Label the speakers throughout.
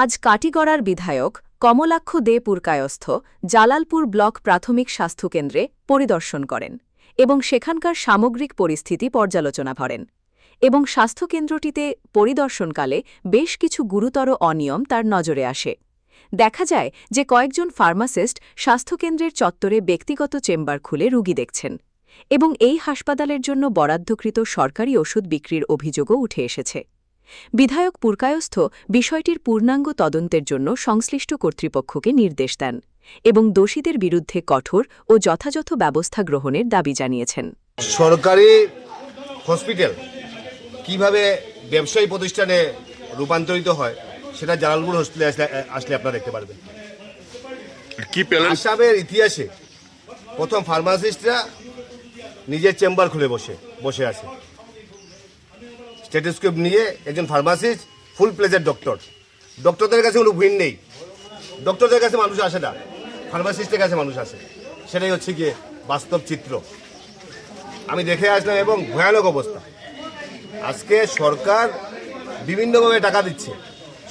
Speaker 1: আজ কাটিগড়ার বিধায়ক কমলাক্ষ দে পুরকায়স্থ জালালপুর ব্লক প্রাথমিক স্বাস্থ্যকেন্দ্রে পরিদর্শন করেন এবং সেখানকার সামগ্রিক পরিস্থিতি পর্যালোচনা করেন এবং স্বাস্থ্যকেন্দ্রটিতে পরিদর্শনকালে বেশ কিছু গুরুতর অনিয়ম তার নজরে আসে। দেখা যায় যে কয়েকজন ফার্মাসিস্ট স্বাস্থ্যকেন্দ্রের চত্বরে ব্যক্তিগত চেম্বার খুলে রোগী দেখছেন এবং এই হাসপাতালের জন্য বরাদ্দকৃত সরকারি ওষুধ বিক্রির অভিযোগও উঠে এসেছে। বিধায়ক পুরকায়স্থ বিষয়টির পূর্ণাঙ্গ তদন্তের জন্য সংশ্লিষ্ট কর্তৃপক্ষকে নির্দেশ দেন এবং দোষীদের বিরুদ্ধে কঠোর ও যথাযথ ব্যবস্থা গ্রহণের দাবি জানিয়েছেন।
Speaker 2: সরকারি হসপিটাল কিভাবে ব্যবসায়ী প্রতিষ্ঠানে রূপান্তরিত হয় সেটা জালালপুর হসপিটালে আসলে আপনারা দেখতে পারবেন। আসামের ইতিহাসে প্রথম ফার্মাসিস্টরা নিজের চেম্বার খুলে বসে আছে। স্টেথোস্কোপ নিয়ে একজন ফার্মাসিস্ট ফুল প্লেজের ডক্টরদের কাছে কোনো ভিড় নেই, ডক্টরদের কাছে মানুষ আসে না, ফার্মাসিস্টের কাছে মানুষ আসে। সেটাই হচ্ছে গিয়ে বাস্তব চিত্র আমি দেখে আসলাম এবং ভয়ানক অবস্থা। আজকে সরকার বিভিন্নভাবে টাকা দিচ্ছে,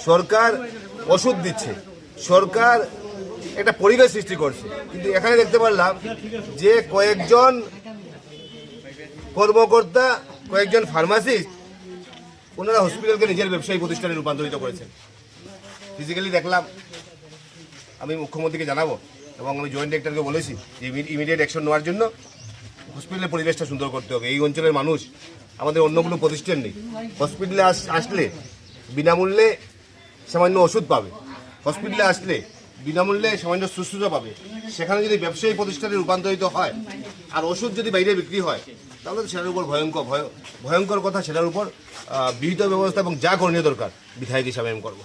Speaker 2: সরকার ওষুধ দিচ্ছে, সরকার একটা পরিবেশ সৃষ্টি করছে, কিন্তু এখানে দেখতে পারলাম যে কয়েকজন কর্মকর্তা, কয়েকজন ফার্মাসিস্ট ওনারা হসপিটালকে নিজের ব্যবসায়ী প্রতিষ্ঠানে রূপান্তরিত করেছেন। ফিজিক্যালি দেখলাম, আমি মুখ্যমন্ত্রীকে জানাবো এবং আমি জয়েন্ট ডিরেক্টরকে বলেছি যে ইমিডিয়েট অ্যাকশন নেওয়ার জন্য হসপিটালের পরিবেশটা সুন্দর করতে হবে। এই অঞ্চলের মানুষ, আমাদের অন্য কোনো প্রতিষ্ঠান নেই, হসপিটালে আসলে বিনামূল্যে সামান্য ওষুধ পাবে, হসপিটালে আসলে বিনামূল্যে সামান্য শুশ্রূষা পাবে। সেখানে যদি ব্যবসায়ী প্রতিষ্ঠানে রূপান্তরিত হয় আর ওষুধ যদি বাইরে বিক্রি হয় তাহলে তো সেটার উপর ভয়ঙ্কর কথা, সেটার উপর বিহিত ব্যবস্থা এবং যা করণীয় দরকার বিধায়ক হিসাবে আমি করবো।